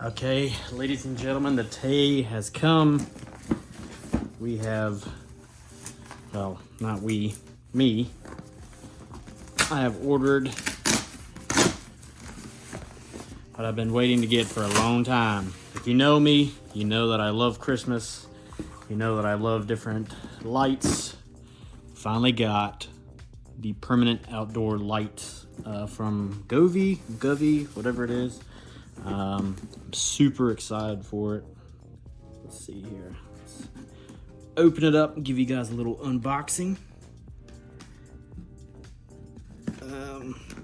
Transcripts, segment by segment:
Okay, ladies and gentlemen, the day has come. We have, well, not we, me. I have ordered what I've been waiting to get for a long time. If you know me, you know that I love Christmas. You know that I love different lights. Finally got the permanent outdoor lights from Govee, whatever it is. I'm super excited for it. Let's see here. Let's open it up and give you guys a little unboxing.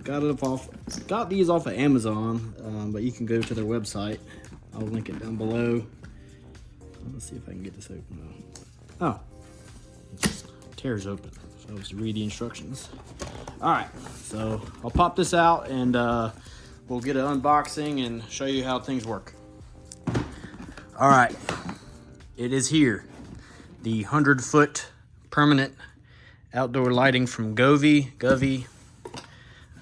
Got these off of Amazon, but you can go to their website. I'll link it down below. Let's see if I can get this open. Oh, it just tears open. So I'll just read the instructions. All right, so I'll pop this out and we'll get an unboxing and show you how things work. All right, it is here. The 100-foot permanent outdoor lighting from Govee.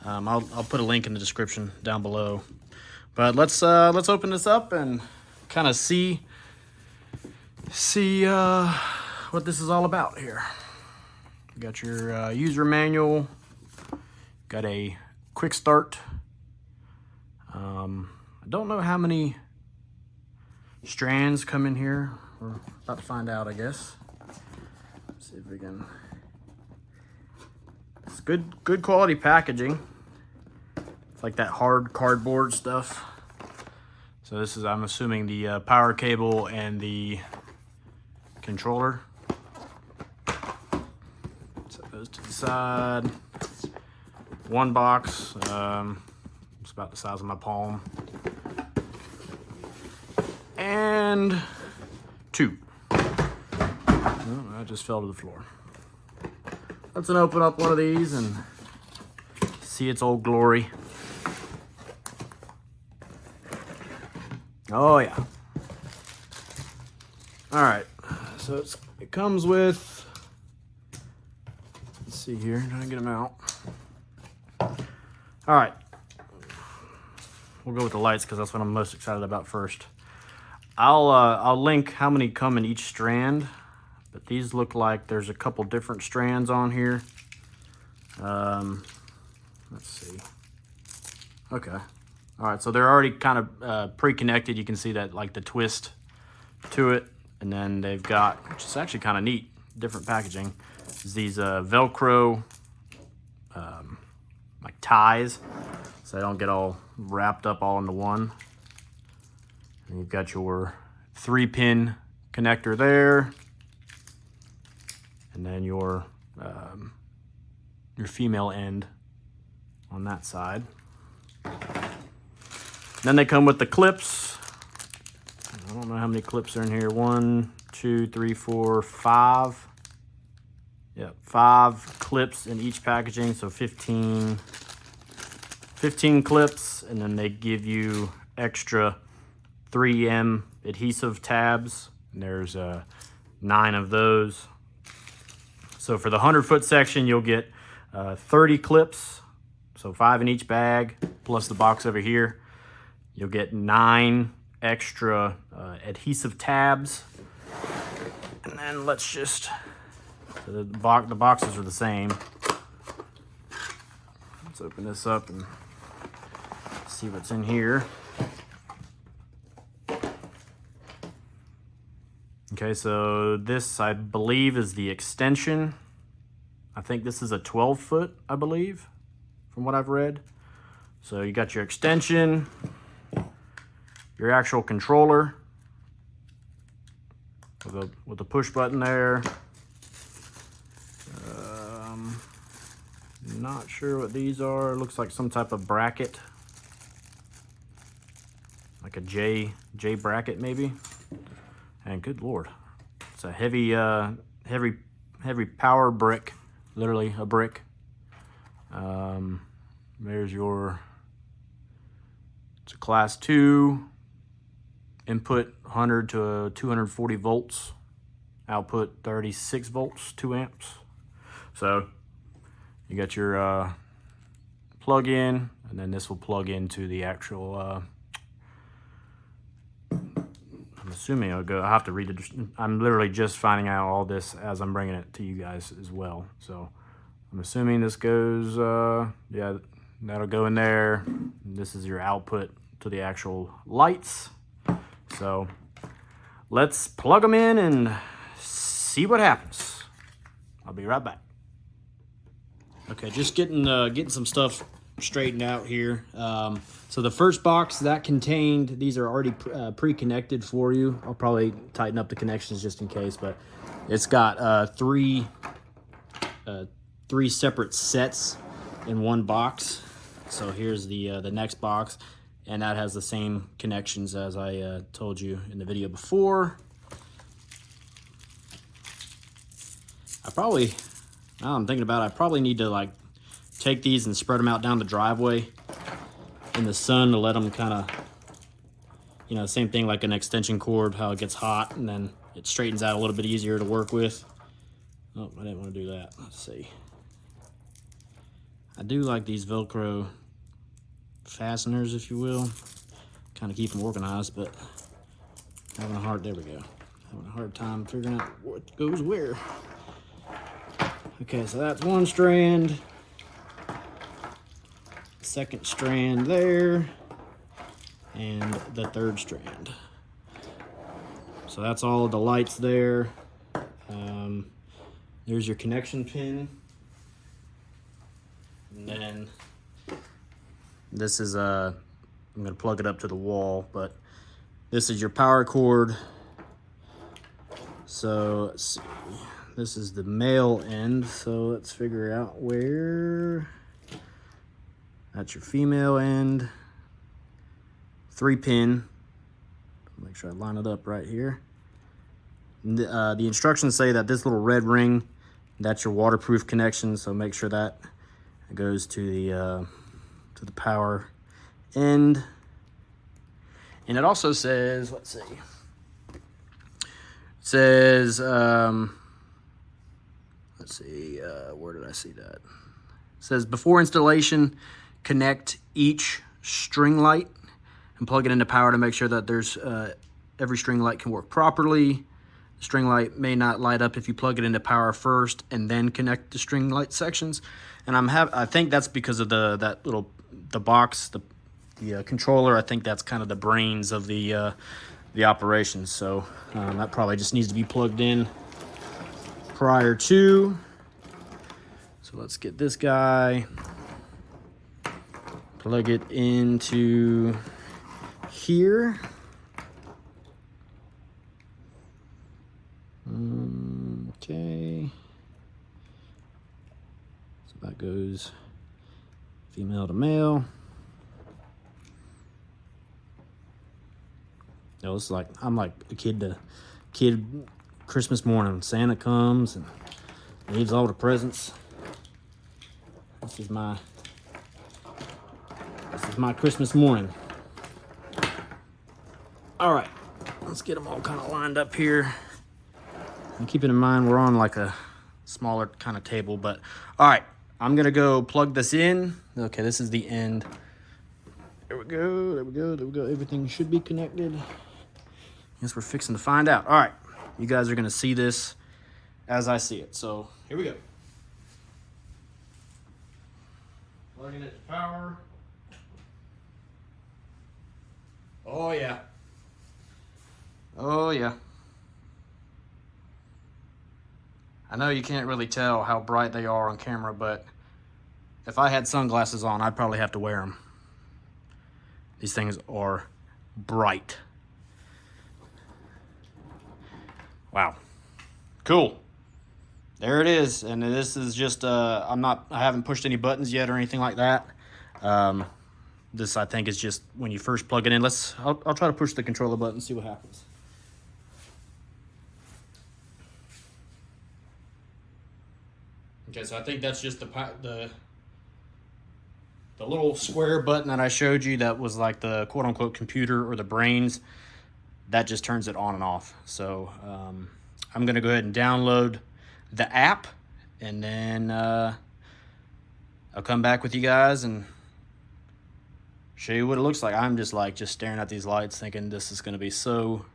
I'll put a link in the description down below. But let's open this up and kind of see what this is all about here. You got your user manual. Got a quick start. I don't know how many strands come in here. We're about to find out, I guess. Let's see if we can. It's good quality packaging. It's like that hard cardboard stuff. So this is, I'm assuming, the power cable and the controller. Set those to the side. One box. It's about the size of my palm. And two. Oh, I just fell to the floor. Let's open up one of these and see its old glory. Oh yeah. All right. So it comes with. Let's see here. Trying to get them out. All right. We'll go with the lights because that's what I'm most excited about first. I'll link how many come in each strand, but these look like there's a couple different strands on here. Let's see. Okay. All right, so they're already kind of pre-connected. You can see that, like, the twist to it, and then they've got, which is actually kind of neat, different packaging, is these Velcro like ties, so they don't get all wrapped up all into one. And you've got your 3-pin connector there, and then your female end on that side. Then they come with the clips. I don't know how many clips are in here. 1, 2, 3, 4, 5. Yep, 5 clips in each packaging, so 15 clips, and then they give you extra 3M adhesive tabs, and there's 9 of those. So for the 100-foot section, you'll get 30 clips, so 5 in each bag, plus the box over here. You'll get 9 extra adhesive tabs, and then let's just, so the boxes are the same. Let's open this up and see what's in here. Okay, so this, I believe, is the extension. I think this is a 12-foot, I believe, from what I've read. So you got your extension, your actual controller with a push button there. Not sure what these are. It looks like some type of bracket, like a J bracket maybe. And good Lord, it's a heavy power brick, literally a brick. There's your, it's a class 2, input 100 to 240 volts, output 36 volts, 2 amps. So you got your plug in, and then this will plug into the actual assuming it'll go. I have to read it. I'm literally just finding out all this as I'm bringing it to you guys as well. So I'm assuming this goes, yeah, that'll go in there. This is your output to the actual lights. So let's plug them in and see what happens. I'll be right back. Okay, just getting some stuff straightened out here. So the first box that contained, these are already pre-connected for you. I'll probably tighten up the connections just in case, but it's got three separate sets in one box. So here's the next box, and that has the same connections as I told you in the video before. Now I'm thinking about it, I probably need to like take these and spread them out down the driveway in the sun to let them kind of, you know, same thing like an extension cord, how it gets hot and then it straightens out a little bit easier to work with. Oh, I didn't want to do that. Let's see. I do like these Velcro fasteners, if you will. Kind of keep them organized, but there we go. Having a hard time figuring out what goes where. Okay, so that's one strand. Second strand there. And the third strand. So that's all of the lights there. There's your connection pin. And then this is I'm gonna plug it up to the wall, but this is your power cord. So let's see. This is the male end, so let's figure out where. That's your female end. 3-pin. Make sure I line it up right here. The instructions say that this little red ring, that's your waterproof connection, so make sure that goes to the power end. And it also says, let's see. It says, let's see, where did I see that? It says before installation, connect each string light and plug it into power to make sure that there's every string light can work properly. The string light may not light up if you plug it into power first and then connect the string light sections. And I think that's because of the box, the controller. I think that's kind of the brains of the operation. So that probably just needs to be plugged in prior to. So let's get this guy, plug it into here. Okay. So that goes female to male. You know, it's like I'm like a kid Christmas morning. Santa comes and leaves all the presents. This is my Christmas morning. All right, let's get them all kind of lined up here. And keeping in mind we're on like a smaller kind of table, but all right, I'm gonna go plug this in. Okay, this is the end. There we go, there we go, there we go. Everything should be connected. Guess we're fixing to find out. All right, you guys are gonna see this as I see it. So here we go. Plugging it to power. Oh yeah. Oh yeah. I know you can't really tell how bright they are on camera, but if I had sunglasses on, I'd probably have to wear them. These things are bright. Wow. Cool. There it is. And this is just, I haven't pushed any buttons yet or anything like that. This, I think, is just when you first plug it in. I'll try to push the controller button and see what happens. Okay, so I think that's just the little square button that I showed you that was like the quote-unquote computer or the brains. That just turns it on and off. So I'm going to go ahead and download the app, and then I'll come back with you guys and show you what it looks like. I'm just staring at these lights thinking this is going to be so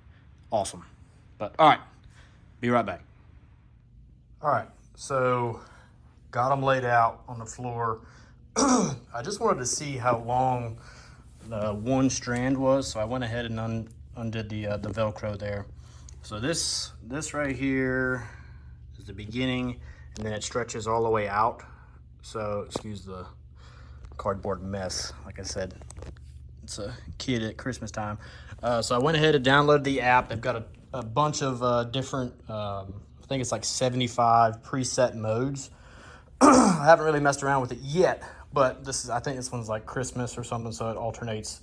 awesome. But all right, be right back. All right, so got them laid out on the floor. I just wanted to see how long the one strand was, so I went ahead and undid the Velcro there. So this right here is the beginning, and then it stretches all the way out. So excuse the cardboard mess. Like I said, it's a kid at Christmas time. So I went ahead and downloaded the app. They've got a bunch of different, I think it's like 75 preset modes. I haven't really messed around with it yet, but I think this one's like Christmas or something, so it alternates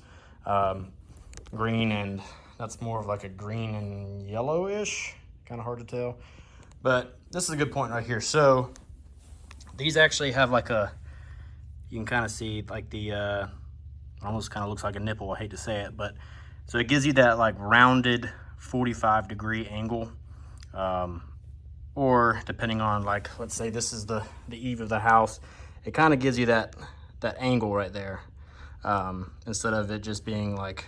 green, and that's more of like a green and yellowish, kind of hard to tell. But this is a good point right here. So these actually have like you can kind of see like the, almost kind of looks like a nipple, I hate to say it, but so it gives you that like rounded 45-degree angle. Or depending on, like, let's say this is the eave of the house, it kind of gives you that angle right there, instead of it just being like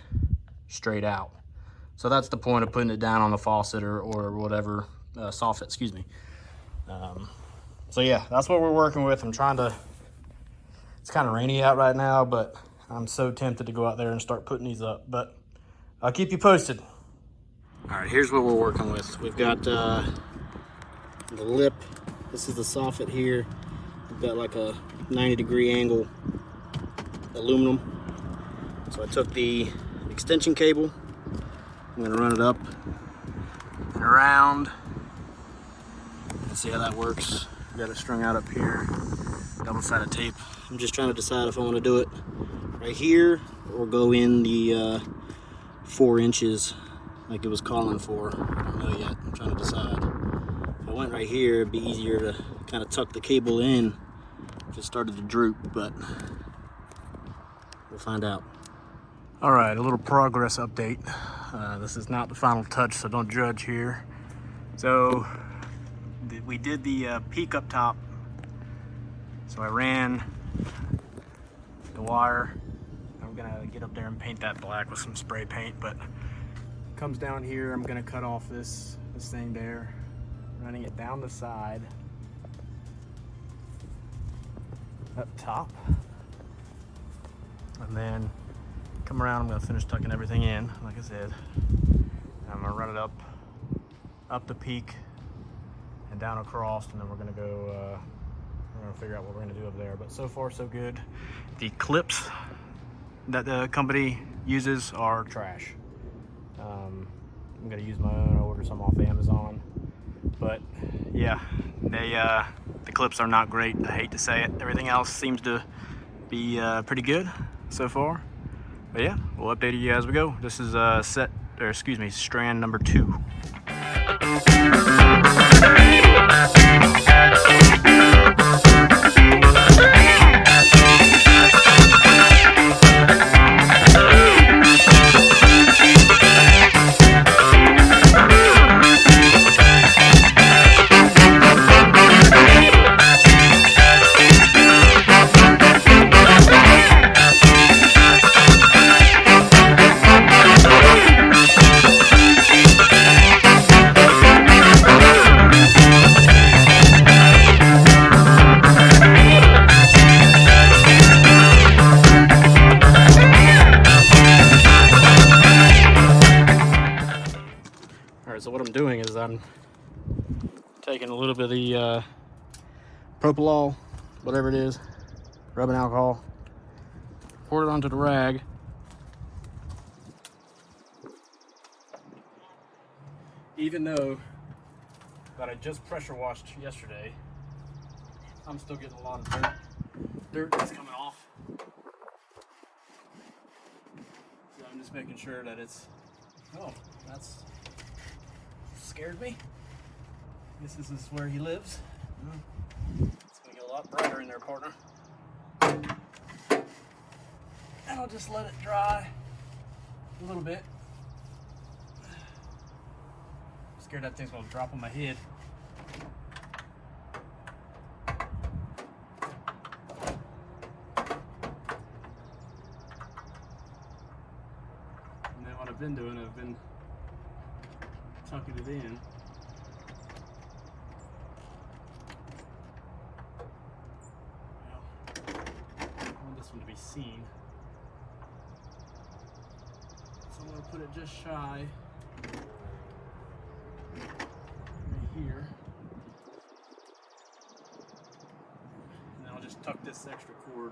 straight out. So that's the point of putting it down on the faucet or whatever, soffit, excuse me. So yeah, that's what we're working with. It's kind of rainy out right now, but I'm so tempted to go out there and start putting these up, but I'll keep you posted. All right, here's what we're working with. We've got the lip. This is the soffit here. We've got like a 90-degree angle aluminum. So I took the extension cable. I'm gonna run it up and around. Let's see how that works. I've got it strung out up here, double-sided tape. I'm just trying to decide if I want to do it right here or go in the 4 inches like it was calling for. I don't know yet. I'm trying to decide. If I went right here, it'd be easier to kind of tuck the cable in if it started to droop, but we'll find out. All right, a little progress update. This is not the final touch, so don't judge here. So we did the peak up top. So I ran the wire. I'm gonna get up there and paint that black with some spray paint, but it comes down here. I'm gonna cut off this thing there, running it down the side, up top, and then come around. I'm gonna finish tucking everything in, like I said. I'm gonna run it up the peak and down across, and then we're gonna go. We're gonna figure out what we're gonna do up there. But so far, so good. The clips that the company uses are trash. I'm gonna use my own. I ordered some off Amazon, but yeah, the clips are not great. I hate to say it. Everything else seems to be pretty good so far. But yeah, we'll update you as we go. This is strand number 2. So what I'm doing is I'm taking a little bit of the propylol, whatever it is, rubbing alcohol, pour it onto the rag, even though that I just pressure washed yesterday, I'm still getting a lot of dirt that's coming off. So I'm just making sure that it's, oh, that's scared me. This is where he lives. It's gonna get a lot brighter in there, partner. And I'll just let it dry a little bit. I'm scared that thing's gonna drop on my head. And then what I've been doing, I've been tucking it in. Well, I want this one to be seen. So I'm going to put it just shy right here. And then I'll just tuck this extra cord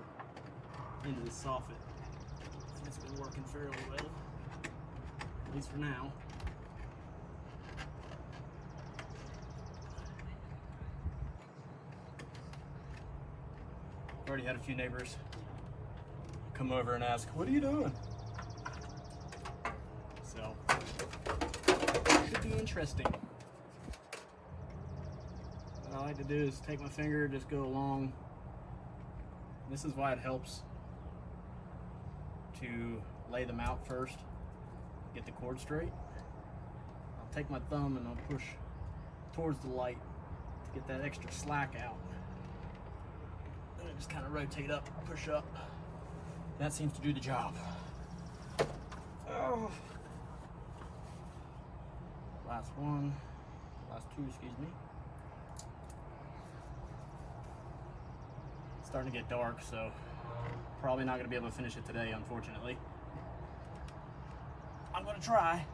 into the soffit. And it's been working fairly well, at least for now. I've already had a few neighbors come over and ask, "What are you doing?" So, should be interesting. What I like to do is take my finger, just go along. This is why it helps to lay them out first, get the cord straight. I'll take my thumb and I'll push towards the light to get that extra slack out. And I just kind of rotate up, push up. That seems to do the job. Oh. Last one, last two, excuse me. It's starting to get dark, so probably not going to be able to finish it today, unfortunately. I'm going to try.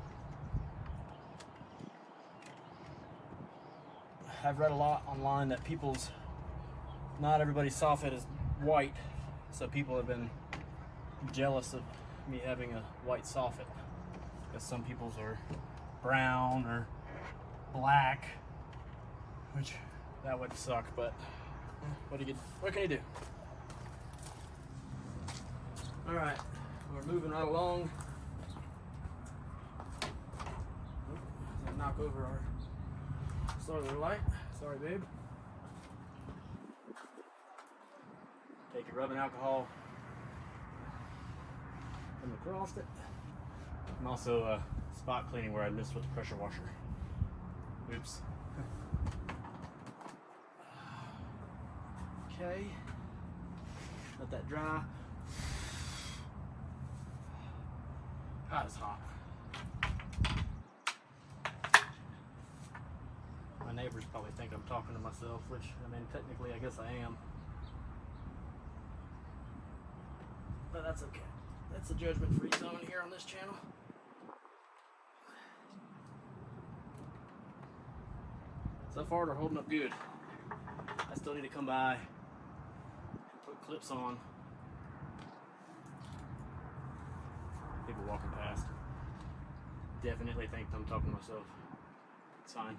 I've read a lot online that not everybody's soffit is white, so people have been jealous of me having a white soffit, because some people's are brown or black, which that would suck, but what can you do? All right, we're moving right along. Oops, knock over our solar light. Sorry, babe. Take your rubbing alcohol, come across it. I'm also spot cleaning where I missed with the pressure washer. Oops. Okay. Let that dry. God, it's hot. My neighbors probably think I'm talking to myself, which, I mean, technically, I guess I am. But that's okay. That's a judgment-free zone here on this channel. So far, they're holding up good. I still need to come by and put clips on. People walking past definitely think I'm talking to myself. It's fine.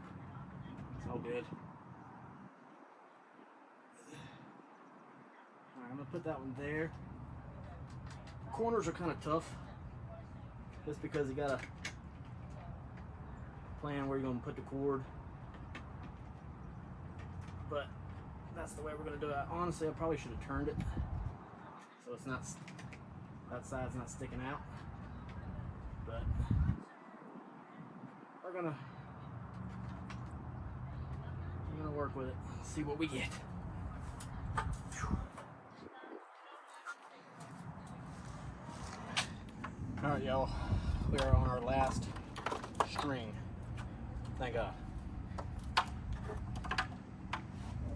It's all good. Alright, I'm gonna put that one there. Corners are kind of tough, just because you gotta plan where you're gonna put the cord. But that's the way we're gonna do it. Honestly, I probably should have turned it so it's not, that side's not sticking out. But we're gonna work with it, see what we get. All right, y'all, we are on our last string. Thank God.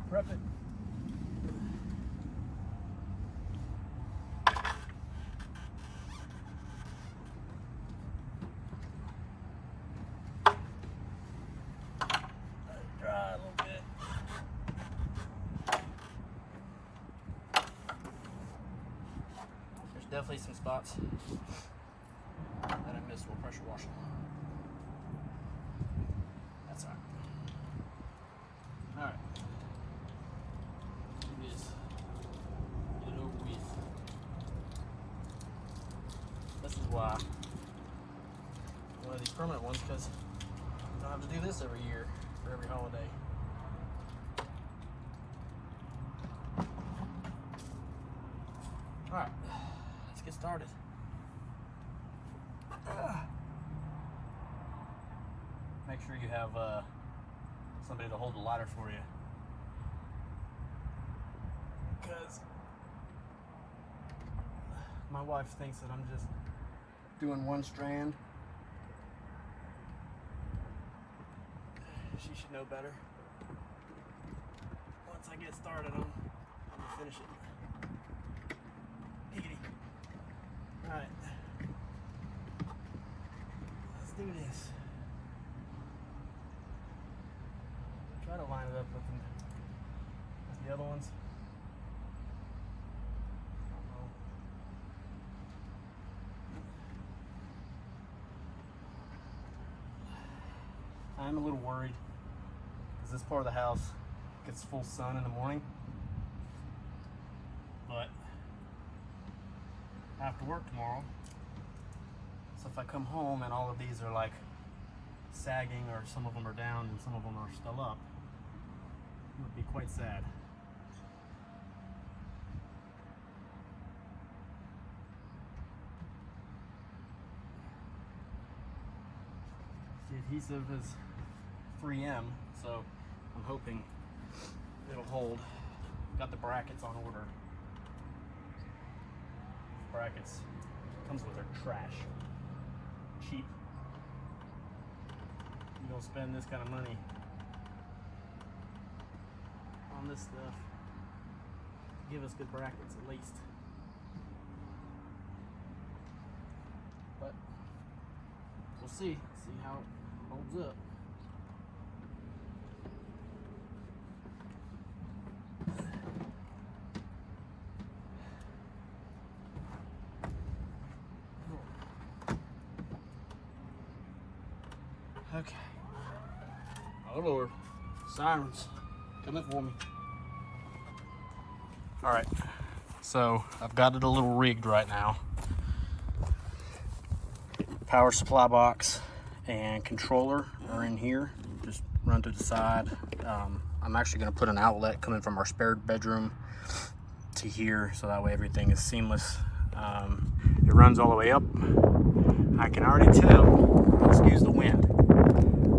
Prep it. Dry a little bit. There's definitely some spots that I missed with pressure washing. That's all right. All right. Do this. Get it over with. This is why one of these permanent ones, because you don't have to do this every year for every holiday. All right, let's get started. Make sure you have somebody to hold the lighter for you, because my wife thinks that I'm just doing one strand she should know better. Once I get started, I'm gonna finish it. Giggity. Alright. Let's do this. Try to line it up with the other ones. I'm a little worried because this part of the house gets full sun in the morning, but I have to work tomorrow. So if I come home and all of these are like sagging, or some of them are down and some of them are still up, it would be quite sad. The adhesive is 3M, so I'm hoping it'll hold. Got the brackets on order. Brackets comes with their trash. Cheap. You don't spend this kind of money on this stuff. Give us good brackets at least. But we'll see how it holds up. Okay. Oh Lord, sirens coming for me. All right, so I've got it a little rigged right now. Power supply box and controller are in here. Just run to the side. I'm actually going to put an outlet coming from our spare bedroom to here, so that way everything is seamless. It runs all the way up. I can already tell, excuse the wind,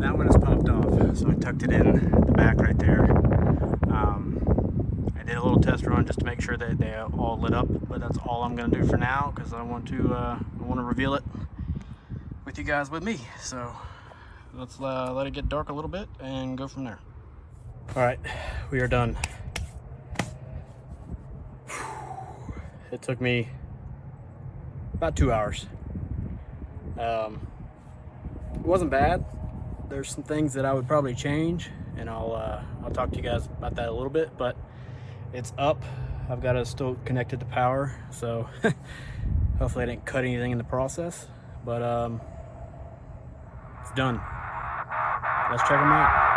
that one has popped off, so I tucked it in the back right there. I did a little test run just to make sure that they all lit up, but that's all I'm going to do for now, because I want to reveal it with you guys with me. So let's let it get dark a little bit and go from there. All right, we are done. It took me about 2 hours. It wasn't bad. There's some things that I would probably change, and I'll talk to you guys about that a little bit, but it's up. I've got it still connected to power, so hopefully I didn't cut anything in the process, but it's done. Let's check them out.